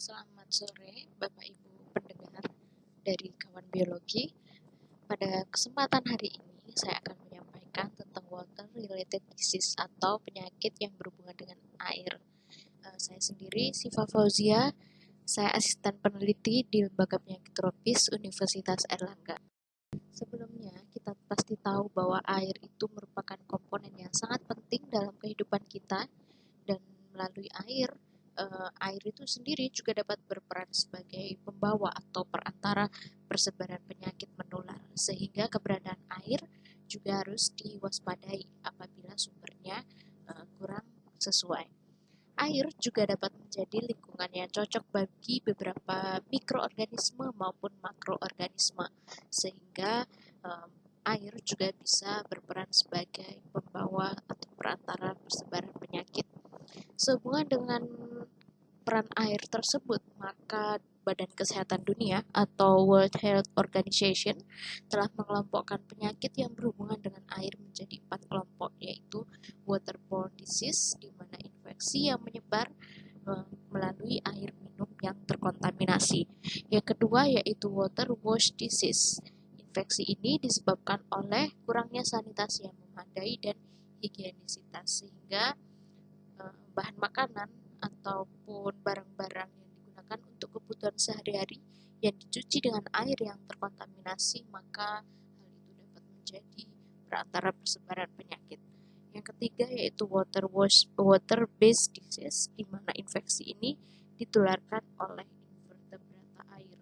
Selamat sore, Bapak Ibu pendengar dari Kawan Biologi. Pada kesempatan hari ini, saya akan menyampaikan tentang water related disease atau penyakit yang berhubungan dengan air. Saya sendiri, Siva Fauzia, saya asisten peneliti di Lembaga Penyakit Tropis Universitas Airlangga. Sebelumnya, kita pasti tahu bahwa air itu merupakan komponen yang sangat penting dalam kehidupan kita, dan melalui air itu sendiri juga dapat berperan sebagai pembawa atau perantara persebaran penyakit menular, sehingga keberadaan air juga harus diwaspadai apabila sumbernya kurang sesuai. Air juga dapat menjadi lingkungan yang cocok bagi beberapa mikroorganisme maupun makroorganisme, sehingga air juga bisa berperan sebagai pembawa atau perantara persebaran penyakit. Sehubungan dengan peran air tersebut, maka Badan Kesehatan Dunia atau World Health Organization telah mengelompokkan penyakit yang berhubungan dengan air menjadi 4 kelompok, yaitu waterborne disease, di mana infeksi yang menyebar melalui air minum yang terkontaminasi. Yang kedua yaitu waterwash disease. Infeksi ini disebabkan oleh kurangnya sanitasi yang memadai dan higienisitas, sehingga bahan makanan ataupun barang-barang yang digunakan untuk kebutuhan sehari-hari yang dicuci dengan air yang terkontaminasi, maka hal itu dapat menjadi perantara persebaran penyakit. Yang ketiga yaitu water-based disease, di mana infeksi ini ditularkan oleh invertebrata air.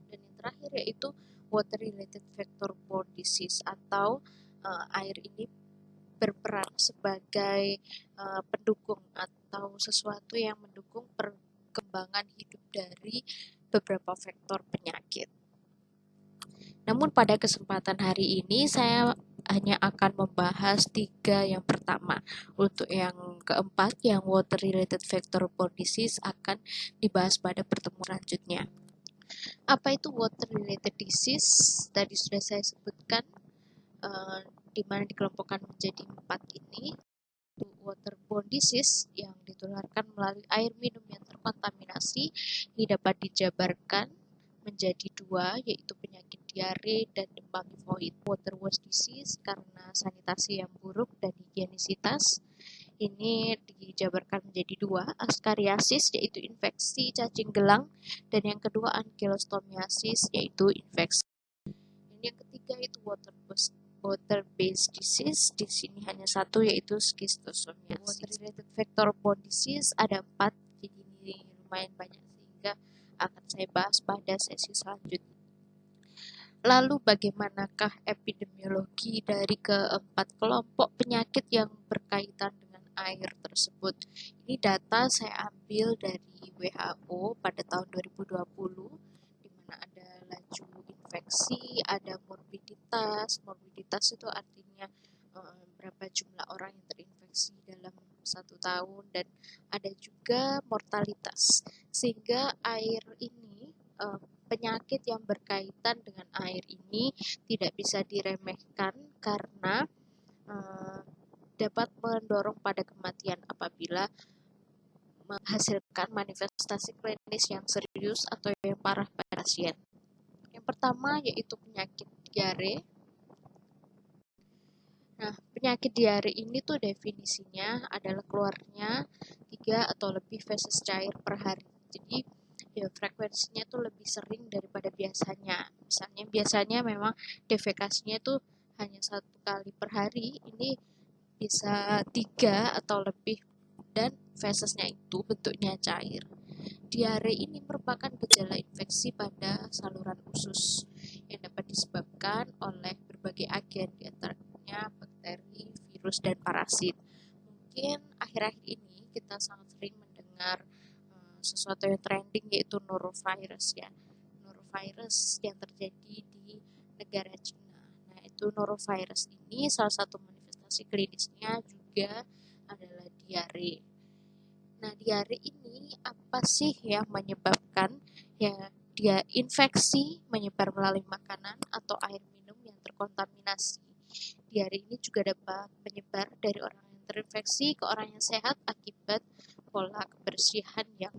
Dan yang terakhir yaitu water-related vector-borne disease, atau air ini berperan sebagai pendukung atau sesuatu yang mendukung perkembangan hidup dari beberapa vektor penyakit. Namun pada kesempatan hari ini saya hanya akan membahas 3 yang pertama. Untuk yang keempat, yang water related vector-borne disease, akan dibahas pada pertemuan selanjutnya. Apa itu water related disease? Tadi sudah saya sebutkan, di mana dikelompokkan menjadi 4 ini. Waterborne disease yang ditularkan melalui air minum yang terkontaminasi, ini dapat dijabarkan menjadi 2, yaitu penyakit diare dan demam tifoid. Waterwash disease karena sanitasi yang buruk dan higienisitas, ini dijabarkan menjadi 2, askariasis yaitu infeksi cacing gelang, dan yang kedua ankylostomiasis yaitu infeksi. Dan yang ketiga itu water-based disease, di sini hanya 1 yaitu schistosomiasis. Water-related vector-borne disease ada 4, jadi ini lumayan banyak sehingga akan saya bahas pada sesi selanjutnya. Lalu bagaimanakah epidemiologi dari keempat kelompok penyakit yang berkaitan dengan air tersebut? Ini data saya ambil dari WHO pada tahun 2020, di mana ada laju infeksi, ada morbiditas. Morbiditas itu artinya berapa jumlah orang yang terinfeksi dalam 1 tahun, dan ada juga mortalitas. Sehingga air ini, penyakit yang berkaitan dengan air ini tidak bisa diremehkan karena dapat mendorong pada kematian apabila menghasilkan manifestasi klinis yang serius atau yang parah pada pasien. Yang pertama yaitu penyakit diare. Nah, penyakit diare ini tuh definisinya adalah keluarnya 3 atau lebih feses cair per hari. Jadi ya frekuensinya tuh lebih sering daripada biasanya. Misalnya biasanya memang defekasinya tuh hanya 1 kali per hari, ini bisa 3 atau lebih, dan fesesnya itu bentuknya cair. Diare ini merupakan gejala infeksi pada saluran usus yang dapat disebabkan oleh berbagai agen, di antaranya bakteri, virus, dan parasit. Mungkin akhir-akhir ini kita sangat sering mendengar sesuatu yang trending, yaitu norovirus ya. Norovirus yang terjadi di negara Cina. Nah, itu norovirus ini salah satu manifestasi klinisnya juga adalah diare. Nah, diare ini apa sih yang menyebabkan? Ya, dia infeksi menyebar melalui makanan atau air minum yang terkontaminasi. Diare ini juga dapat menyebar dari orang yang terinfeksi ke orang yang sehat akibat pola kebersihan yang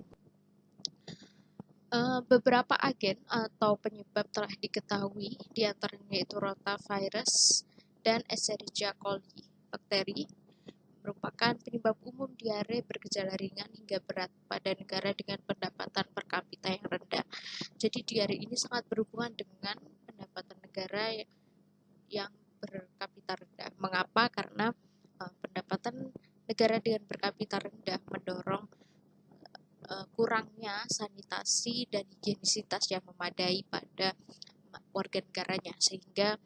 Beberapa agen atau penyebab telah diketahui, di antaranya yaitu rotavirus dan Escherichia coli. Bakteri merupakan penyebab umum diare bergejala ringan hingga berat pada negara dengan pendapatan per kapita yang rendah. Jadi diare ini sangat berhubungan dengan pendapatan negara yang berkapita rendah. Mengapa? Karena pendapatan negara dengan berkapita rendah mendorong kurangnya sanitasi dan higienisitas yang memadai pada warga negaranya, sehingga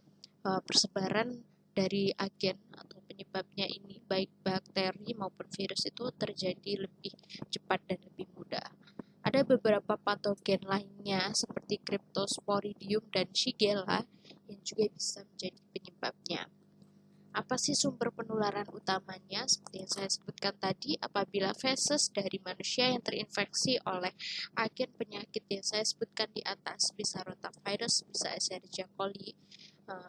persebaran dari agen atau penyebabnya ini baik bakteri maupun virus itu terjadi lebih cepat dan lebih mudah. Ada beberapa patogen lainnya seperti Cryptosporidium dan Shigella yang juga bisa menjadi penyebabnya. Apa sih sumber penularan utamanya? Seperti yang saya sebutkan tadi, apabila feses dari manusia yang terinfeksi oleh agen penyakit yang saya sebutkan di atas, bisa rotavirus, bisa Escherichia coli.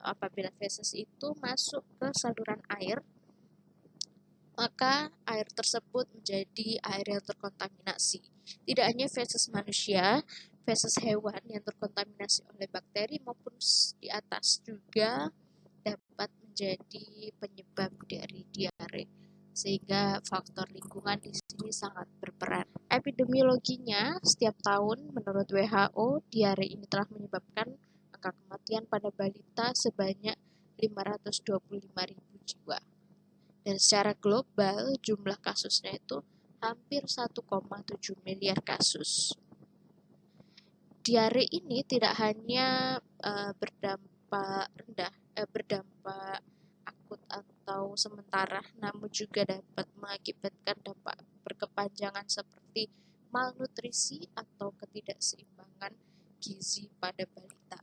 Apabila feses itu masuk ke saluran air, maka air tersebut menjadi air yang terkontaminasi. Tidak hanya feses manusia, feses hewan yang terkontaminasi oleh bakteri maupun di atas juga dapat menjadi penyebab dari diare, sehingga faktor lingkungan di sini sangat berperan. Epidemiologinya, setiap tahun menurut WHO, diare ini telah menyebabkan angka kematian pada balita sebanyak 525.000 jiwa. Dan secara global, jumlah kasusnya itu hampir 1,7 miliar kasus. Diare ini tidak hanya berdampak akut atau sementara, namun juga dapat mengakibatkan dampak berkepanjangan seperti malnutrisi atau ketidakseimbangan gizi pada balita.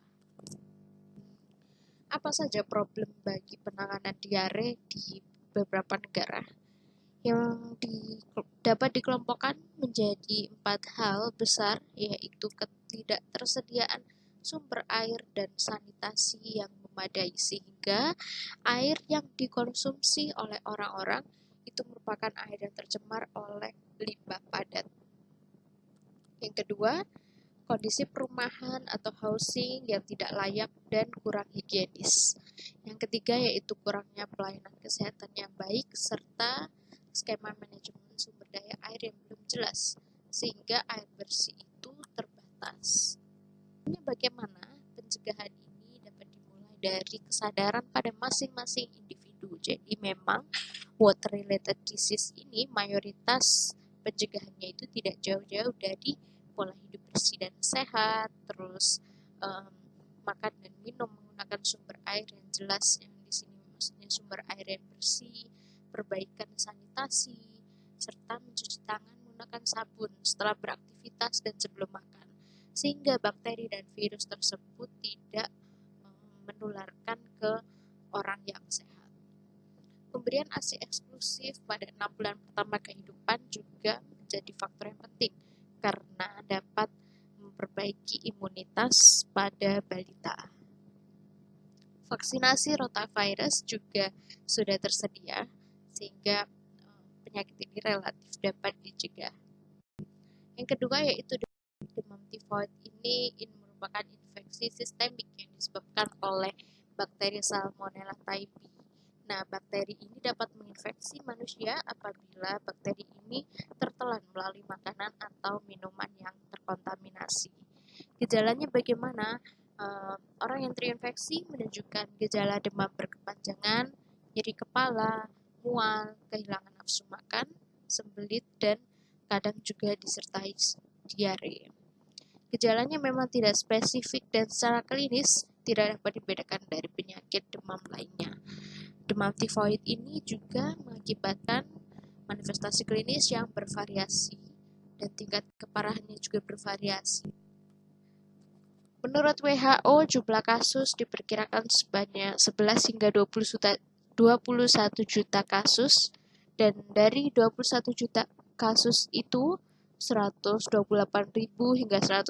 Apa saja problem bagi penanganan diare di beberapa negara? Yang dapat dikelompokkan menjadi 4 hal besar, yaitu ketidaktersediaan sumber air dan sanitasi yang memadai, sehingga air yang dikonsumsi oleh orang-orang itu merupakan air yang tercemar oleh limbah padat. Yang kedua, kondisi perumahan atau housing yang tidak layak dan kurang higienis. Yang ketiga yaitu kurangnya pelayanan kesehatan yang baik serta skema manajemen sumber daya air yang belum jelas, sehingga air bersih itu terbatas. Bagaimana pencegahan ini dapat dimulai dari kesadaran pada masing-masing individu. Jadi memang water related disease ini mayoritas pencegahannya itu tidak jauh-jauh dari pola hidup bersih dan sehat, terus makan dan minum menggunakan sumber air yang jelas, yang di sini maksudnya sumber air yang bersih, perbaikan sanitasi, serta mencuci tangan menggunakan sabun setelah beraktivitas dan sebelum makan, sehingga bakteri dan virus tersebut tidak menularkan ke orang yang sehat. Pemberian ASI eksklusif pada 6 bulan pertama kehidupan juga menjadi faktor yang penting karena dapat memperbaiki imunitas pada balita. Vaksinasi rotavirus juga sudah tersedia, sehingga penyakit ini relatif dapat dicegah. Yang kedua yaitu demam tifoid. Ini merupakan infeksi sistemik yang disebabkan oleh bakteri Salmonella typhi. Nah, bakteri ini dapat menginfeksi manusia apabila bakteri ini tertelan melalui makanan atau minuman yang terkontaminasi. Gejalanya bagaimana? Orang yang terinfeksi menunjukkan gejala demam berkepanjangan, nyeri kepala, mual, kehilangan nafsu makan, sembelit, dan kadang juga disertai diare. Gejalanya memang tidak spesifik dan secara klinis tidak dapat dibedakan dari penyakit demam lainnya. Demam tifoid ini juga mengakibatkan manifestasi klinis yang bervariasi dan tingkat keparahannya juga bervariasi. Menurut WHO, jumlah kasus diperkirakan sebanyak 11 hingga 21 juta kasus, dan dari 21 juta kasus itu 128.000 hingga 161.000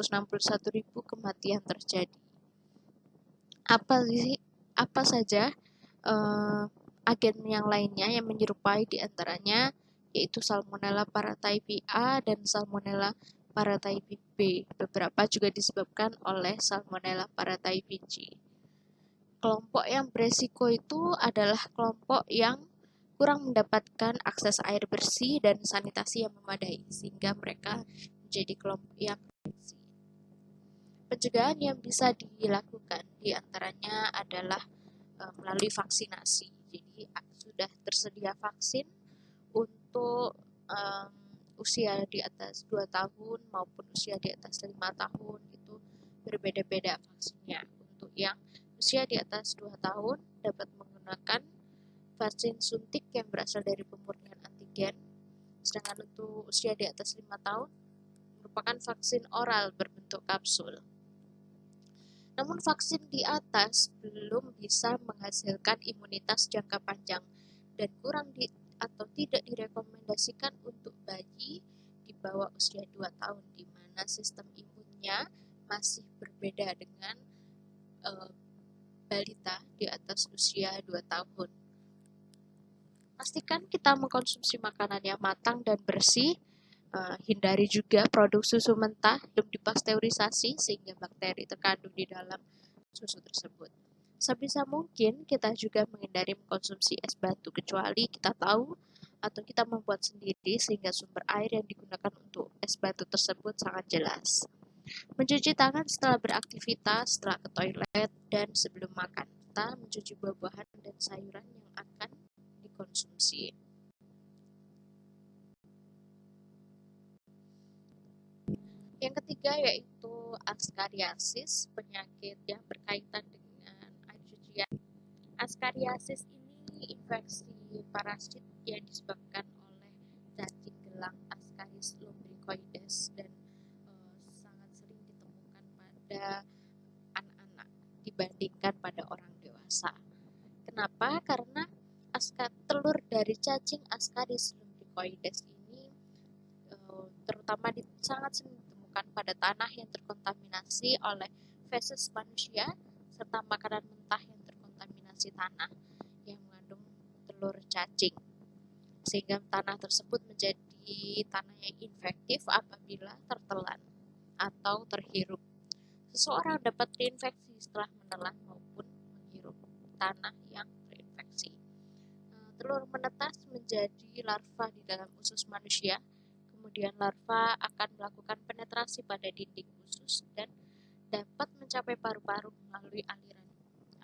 kematian terjadi. Apa saja agen yang lainnya yang menyerupai diantaranya yaitu Salmonella paratyphi A dan Salmonella paratype B. Beberapa juga disebabkan oleh Salmonella paratyphi. Kelompok yang beresiko itu adalah kelompok yang kurang mendapatkan akses air bersih dan sanitasi yang memadai, sehingga mereka menjadi kelompok yang beresiko. Pencegahan yang bisa dilakukan diantaranya adalah melalui vaksinasi. Jadi sudah tersedia vaksin untuk usia di atas 2 tahun maupun usia di atas 5 tahun, itu berbeda-beda vaksinnya. Untuk yang usia di atas 2 tahun dapat menggunakan vaksin suntik yang berasal dari pemurnian antigen, sedangkan untuk usia di atas 5 tahun merupakan vaksin oral berbentuk kapsul. Namun vaksin di atas belum bisa menghasilkan imunitas jangka panjang dan atau tidak direkomendasikan untuk bayi di bawah usia 2 tahun, di mana sistem imunnya masih berbeda dengan balita di atas usia 2 tahun. Pastikan kita mengkonsumsi makanan yang matang dan bersih. Hindari juga produk susu mentah belum dipasteurisasi sehingga bakteri terkandung di dalam susu tersebut. Sebisa mungkin kita juga menghindari mengkonsumsi es batu kecuali kita tahu atau kita membuat sendiri sehingga sumber air yang digunakan untuk es batu tersebut sangat jelas. Mencuci tangan setelah beraktivitas, setelah ke toilet, dan sebelum makan. Kita mencuci buah-buahan dan sayuran yang akan dikonsumsi. Yang ketiga yaitu askariasis, penyakit yang berkaitan dengan air cucian. Askariasis ini infeksi parasit yang disebabkan oleh cacing gelang Ascaris lumbricoides dan sangat sering ditemukan pada anak-anak dibandingkan pada orang dewasa. Kenapa? Karena telur dari cacing Ascaris lumbricoides ini terutama sangat sering ditemukan pada tanah yang terkontaminasi oleh feses manusia serta makanan mentah yang terkontaminasi tanah yang mengandung telur cacing, sehingga tanah tersebut menjadi tanah yang infektif apabila tertelan atau terhirup. Seseorang dapat terinfeksi setelah menelan maupun menghirup tanah yang terinfeksi. Telur menetas menjadi larva di dalam usus manusia. Kemudian larva akan melakukan penetrasi pada dinding usus dan dapat mencapai paru-paru melalui aliran.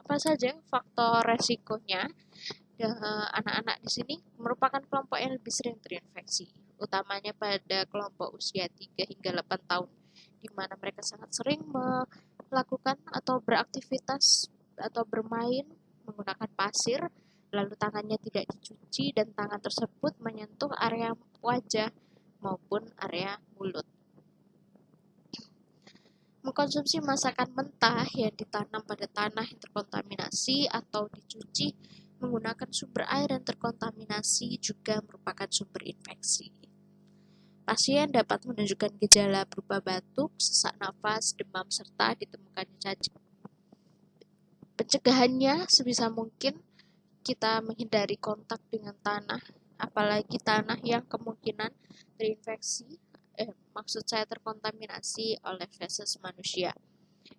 Apa saja faktor resikonya? Anak-anak di sini merupakan kelompok yang lebih sering terinfeksi, utamanya pada kelompok usia 3 hingga 8 tahun, di mana mereka sangat sering melakukan atau beraktivitas atau bermain menggunakan pasir, lalu tangannya tidak dicuci dan tangan tersebut menyentuh area wajah maupun area mulut. Mengkonsumsi masakan mentah yang ditanam pada tanah yang terkontaminasi atau dicuci menggunakan sumber air yang terkontaminasi juga merupakan sumber infeksi. Pasien dapat menunjukkan gejala berupa batuk, sesak nafas, demam, serta ditemukannya cacing. Pencegahannya sebisa mungkin kita menghindari kontak dengan tanah, apalagi tanah yang kemungkinan terinfeksi, maksud saya terkontaminasi oleh feses manusia.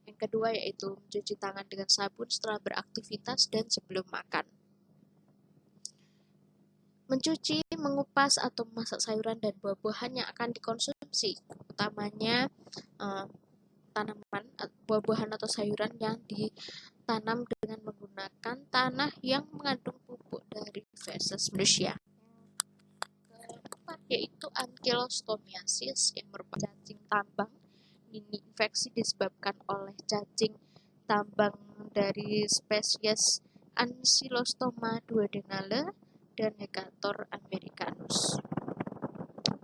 Yang kedua yaitu mencuci tangan dengan sabun setelah beraktivitas dan sebelum makan. Mencuci, mengupas, atau memasak sayuran dan buah-buahan yang akan dikonsumsi, utamanya tanaman, buah-buahan atau sayuran yang ditanam dengan menggunakan tanah yang mengandung pupuk dari feses manusia. Keempat yaitu ankylostomiasis yang merupakan cacing tambang. Ini infeksi disebabkan oleh cacing tambang dari spesies Ancylostoma duodenale dan Negator americanus.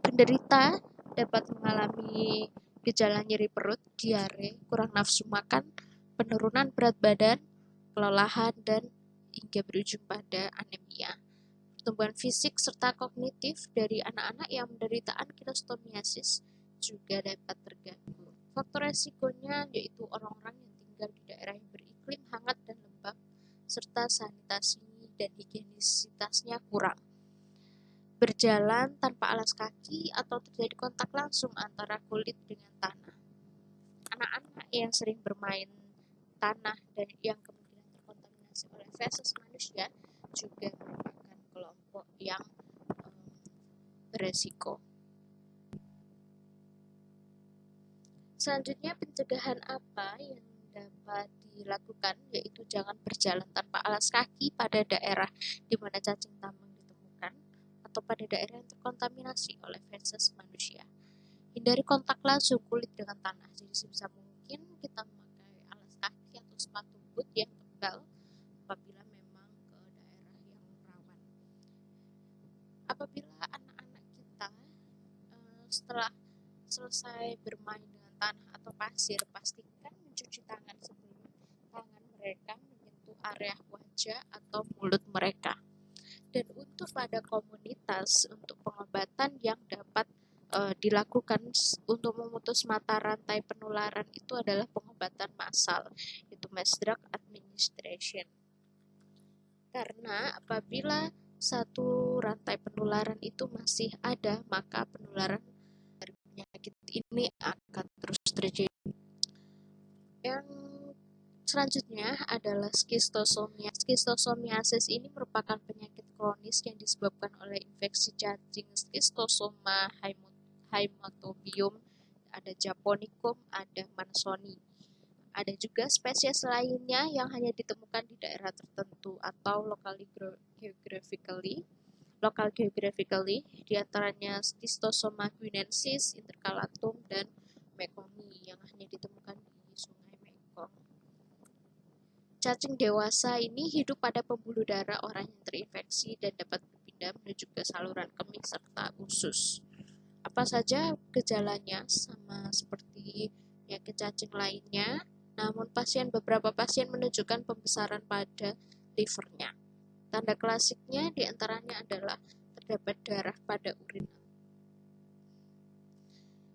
Penderita dapat mengalami gejala nyeri perut, diare, kurang nafsu makan, penurunan berat badan, kelelahan, dan hingga berujung pada anemia. Pertumbuhan fisik serta kognitif dari anak-anak yang menderita ankylostomiasis juga dapat terganggu. Faktor resikonya yaitu orang-orang yang tinggal di daerah yang beriklim hangat dan lembab, serta sanitasi dan higienisitasnya kurang. berjalan tanpa alas kaki atau terjadi kontak langsung antara kulit dengan tanah. Anak-anak yang sering bermain tanah dan yang kemungkinan terkontaminasi oleh feses manusia juga merupakan kelompok yang beresiko. Selanjutnya, pencegahan apa yang dapat dilakukan, yaitu jangan berjalan tanpa alas kaki pada daerah di mana cacing tambang ditemukan atau pada daerah yang terkontaminasi oleh feses manusia. Hindari kontak langsung kulit dengan tanah, jadi sebisa mungkin kita memakai alas kaki atau sepatu boot yang tebal apabila memang ke daerah yang rawan. Apabila anak-anak kita setelah selesai bermain dengan tanah atau pasir, pastikan mencuci tangan sebelum tangan mereka menyentuh area wajah atau mulut mereka. Dan untuk pada komunitas, untuk pengobatan yang dapat dilakukan untuk memutus mata rantai penularan itu adalah pengobatan massal, itu mass drug administration. Karena apabila satu rantai penularan itu masih ada, maka penularan dari penyakit ini akan terus terjadi. Yang selanjutnya adalah skistosomiasis. Skistosomiasis ini merupakan penyakit kronis yang disebabkan oleh infeksi cacing Schistosoma haematobium, ada Japonicum, ada Mansoni. Ada juga spesies lainnya yang hanya ditemukan di daerah tertentu atau local geographically, diantaranya Schistosoma guinensis, intercalatum, dan mekongii yang hanya ditemukan di sungai Mekong. Cacing dewasa ini hidup pada pembuluh darah orang yang terinfeksi dan dapat berpindah menuju ke saluran kemih serta usus. Apa saja gejalanya? Sama seperti penyakit cacing lainnya, namun beberapa pasien menunjukkan pembesaran pada livernya. Tanda klasiknya diantaranya adalah terdapat darah pada urin.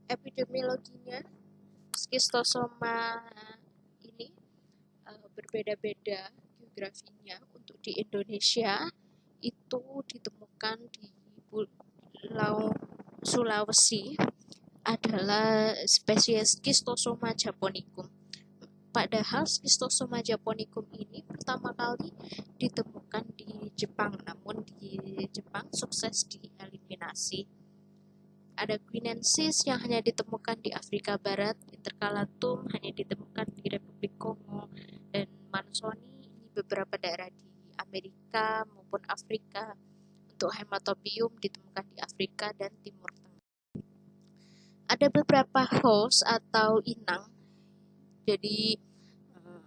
Epidemiologinya, skistosoma ini berbeda-beda geografinya. Untuk di Indonesia itu ditemukan di Pulau Sulawesi adalah spesies Schistosoma japonicum. Padahal Schistosoma japonicum ini pertama kali ditemukan di Jepang, namun di Jepang sukses dieliminasi. Ada guinensis yang hanya ditemukan di Afrika Barat, intercalatum hanya ditemukan di Republik Kongo, dan Mansoni ini beberapa daerah di Amerika maupun Afrika. Untuk hematobium ditemukan di Afrika dan Timur Tengah. Ada beberapa host atau inang, jadi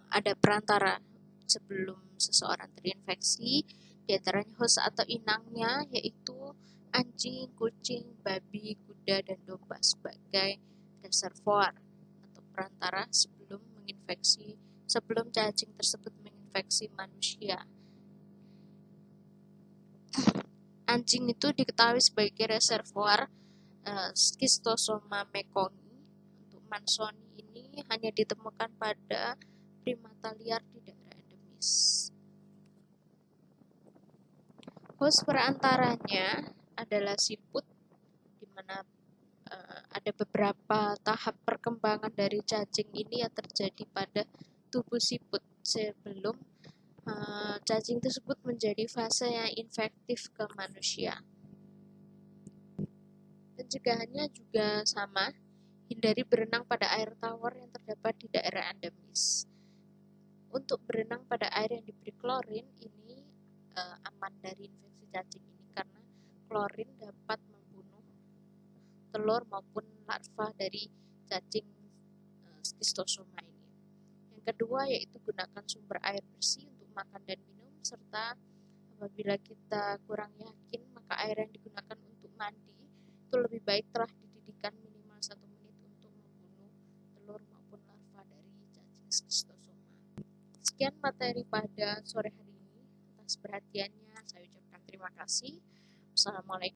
ada perantara sebelum seseorang terinfeksi, diantaranya host atau inangnya yaitu anjing, kucing, babi, kuda, dan domba sebagai reservoir atau perantara sebelum cacing tersebut menginfeksi manusia. Anjing itu diketahui sebagai reservoir Schistosoma mekongii. Untuk Mansoni ini hanya ditemukan pada primata liar di daerah endemis. Host perantaranya adalah siput, di mana ada beberapa tahap perkembangan dari cacing ini yang terjadi pada tubuh siput sebelum cacing tersebut menjadi fase yang infektif ke manusia. Pencegahannya juga sama, hindari berenang pada air tawar yang terdapat di daerah endemis. Untuk berenang pada air yang diberi klorin ini aman dari infeksi cacing ini karena klorin dapat membunuh telur maupun larva dari cacing Schistosoma ini. Yang kedua yaitu gunakan sumber air bersih untuk makan dan minum, serta apabila kita kurang yakin maka air yang digunakan untuk mandi itu lebih baik telah dididihkan minimal 1 menit untuk membunuh telur maupun larva dari cacing Schistosoma. Sekian materi pada sore hari ini. Atas perhatiannya saya ucapkan terima kasih. Wassalamualaikum.